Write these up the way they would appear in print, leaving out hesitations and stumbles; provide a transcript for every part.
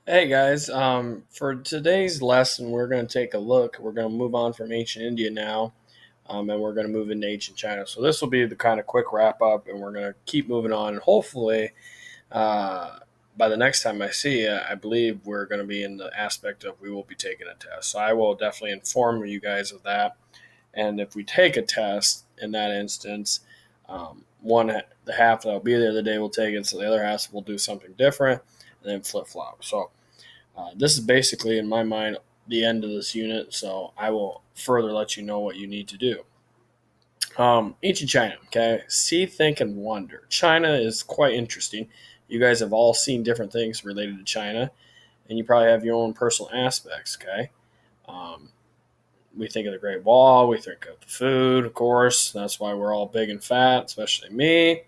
Hey guys, for today's lesson, we're going to take a look. We're going to move on from ancient India now, and we're going to move into ancient China. So this will be the kind of quick wrap up, and we're going to keep moving on. And hopefully, uh, by the next time I see you, I believe we're going to be in the aspect of we will be taking a test. So I will definitely inform you guys of that. And if we take a test in that instance, the half that'll be there the day we'll take it, so the other half will do something different, and then flip flop. So this is basically, in my mind, the end of this unit, so I will further let you know what you need to do. Ancient China, okay? See, think, and wonder. China is quite interesting. You guys have all seen different things related to China, and you probably have your own personal aspects, okay? Um, we think of the Great Wall, we think of the food, of course. That's why we're all big and fat, especially me.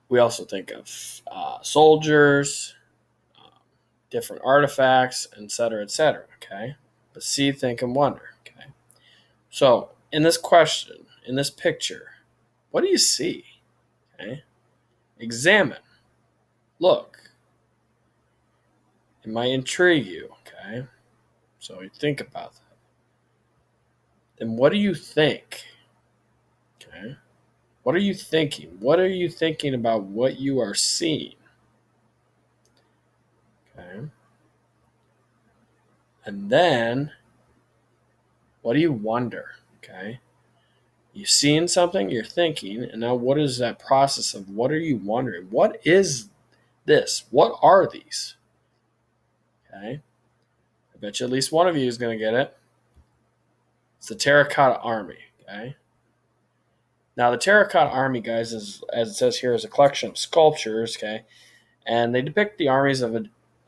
We also think of soldiers, different artifacts, etc., etc. Okay, but see, think, and wonder. Okay, so in this question, in this picture, what do you see? Okay, examine, look. It might intrigue you. Okay, so you think about that. Then what do you think? Okay, what are you thinking? What are you thinking about what you are seeing? Okay, and then what do you wonder? Okay, you're seeing something, you're thinking, and now what is that process of what are you wondering? What is this? What are these? Okay. I bet you at least one of you is going to get it. It's the Terracotta Army. Okay. Now, the Terracotta Army, guys, is, as it says here, is a collection of sculptures. Okay. And they depict the armies of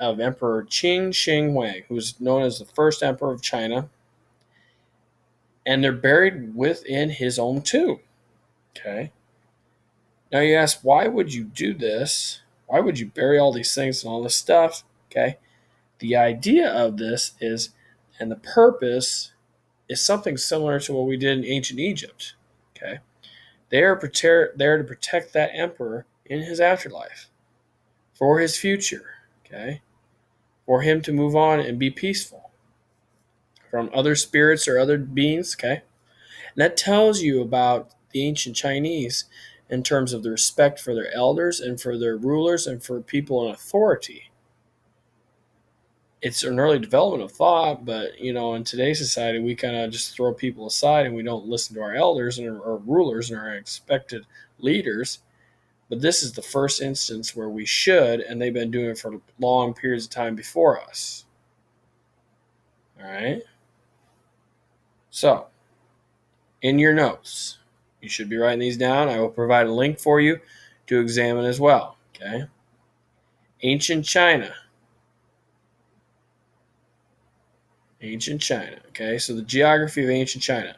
Emperor Qin Shi Huang, who's known as the first emperor of China. And they're buried within his own tomb. Okay. Now, you ask, why would you do this? Why would you bury all these things and all this stuff? Okay. The idea of this is, and the purpose is something similar to what we did in ancient Egypt. Okay, they are there to protect that emperor in his afterlife, for his future. Okay, for him to move on and be peaceful from other spirits or other beings. Okay, and that tells you about the ancient Chinese in terms of the respect for their elders and for their rulers and for people in authority. It's an early development of thought, but in today's society, we kind of just throw people aside and we don't listen to our elders and our rulers and our expected leaders. But this is the first instance where we should, and they've been doing it for long periods of time before us. All right. So, in your notes, you should be writing these down. I will provide a link for you to examine as well. Okay. Ancient China. Ancient China. Okay. So, the geography of ancient China.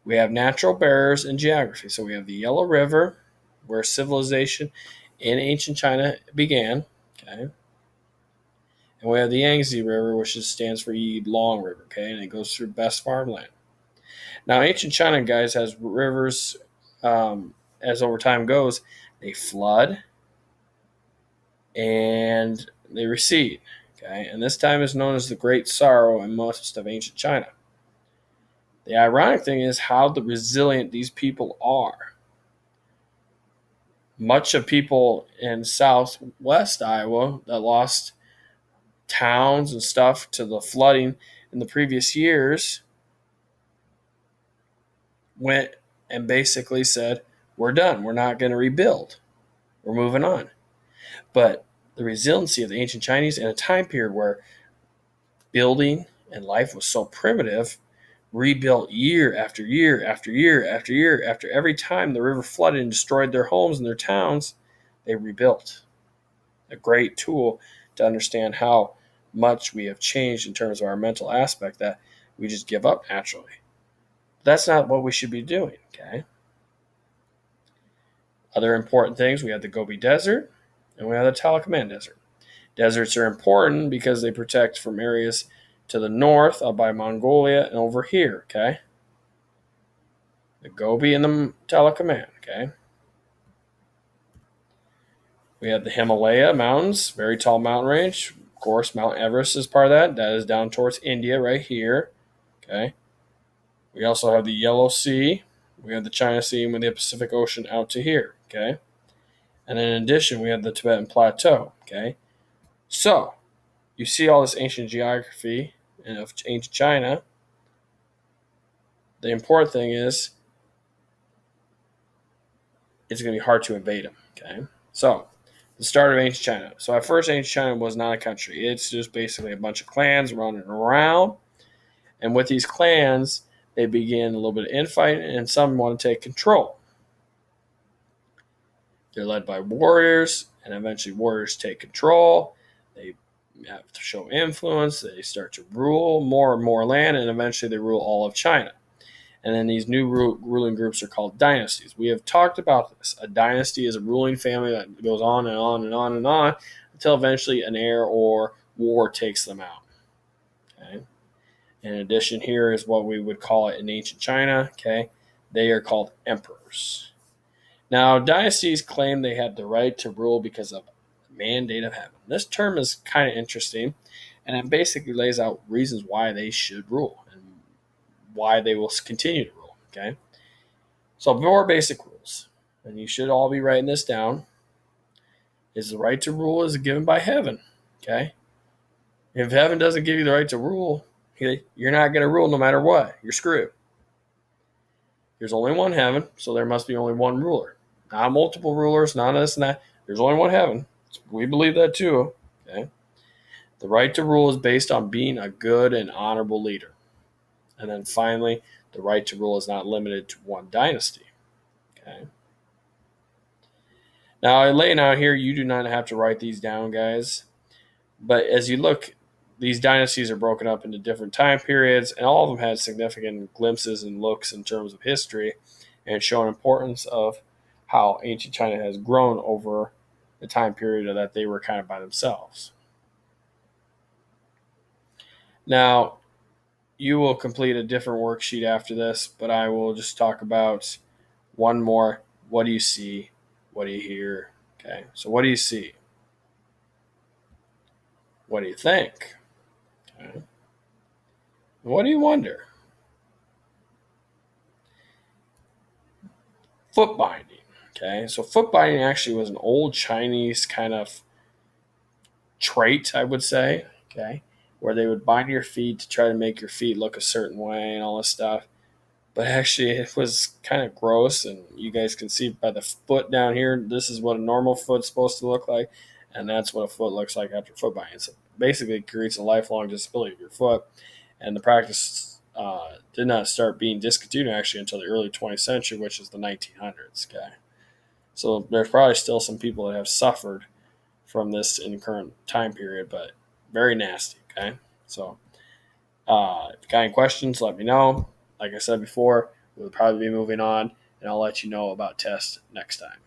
We have natural barriers in geography. So we have the Yellow River, where civilization in ancient China began. Okay. And we have the Yangtze River, which stands for Long River. Okay. And it goes through best farmland. Now, ancient China, guys, has rivers, as over time goes, they flood and they recede. Okay. And this time is known as the Great Sorrow in most of ancient China. The ironic thing is how resilient these people are. Much of people in southwest Iowa that lost towns and stuff to the flooding in the previous years went and basically said, we're done. We're not going to rebuild. We're moving on. But the resiliency of the ancient Chinese in a time period where building and life was so primitive, rebuilt year after year after year after year after every time the river flooded and destroyed their homes and their towns, they rebuilt. A great tool to understand how much we have changed in terms of our mental aspect that we just give up naturally. That's not what we should be doing, okay? Other important things, we have the Gobi Desert and we have the Talacaman Desert. Deserts are important because they protect from areas to the north up by Mongolia and over here, okay? The Gobi and the Talacaman, okay? We have the Himalaya Mountains, very tall mountain range, Of course, Mount Everest is part of that. That is down towards India right here. Okay. We also have the Yellow Sea. We have the China Sea, and we have the Pacific Ocean out to here. Okay. And then in addition, we have the Tibetan Plateau. Okay. So you see all this ancient geography of ancient China. The important thing is it's going to be hard to invade them. Okay. So the start of ancient China. So at first, ancient China was not a country. It's just basically a bunch of clans running around. And with these clans, they begin a little bit of infighting, and some want to take control. They're led by warriors, and eventually warriors take control. They have to show influence. They start to rule more and more land, and eventually they rule all of China. And then these new ruling groups are called dynasties. We have talked about this. A dynasty is a ruling family that goes on and on and on and on until eventually an heir or war takes them out. Okay. In addition, here is what we would call it in ancient China. Okay. They are called emperors. Now, dynasties claim they had the right to rule because of the mandate of heaven. This term is kind of interesting, and it basically lays out reasons why they should rule and why they will continue to rule. Okay, so 4 basic rules, and you should all be writing this down. Is the right to rule is given by heaven. Okay, if heaven doesn't give you the right to rule, you're not going to rule no matter what. You're screwed. There's only one heaven, so there must be only one ruler. Not multiple rulers, not this and that. There's only one heaven. We believe that too. Okay. The right to rule is based on being a good and honorable leader. And then finally, the right to rule is not limited to one dynasty. Okay. Now, I lay it out here. You do not have to write these down, guys. But as you look, these dynasties are broken up into different time periods, and all of them had significant glimpses and looks in terms of history and show an importance of how ancient China has grown over the time period that they were kind of by themselves. Now, you will complete a different worksheet after this, but I will just talk about one more. What do you see? What do you hear? Okay, so what do you see? What do you think? Okay. What do you wonder? Foot binding. Okay, so foot binding actually was an old Chinese kind of trait, I would say. Okay, where they would bind your feet to try to make your feet look a certain way and all this stuff. But actually, it was kind of gross, and you guys can see by the foot down here. This is what a normal foot's supposed to look like, and that's what a foot looks like after foot binding. So basically, it creates a lifelong disability of your foot, and the practice did not start being discontinued actually until the early 20th century, which is the 1900s. Okay, so there's probably still some people that have suffered from this in the current time period, but very nasty. Okay, so if you got any questions, let me know. Like I said before, we'll probably be moving on, and I'll let you know about tests next time.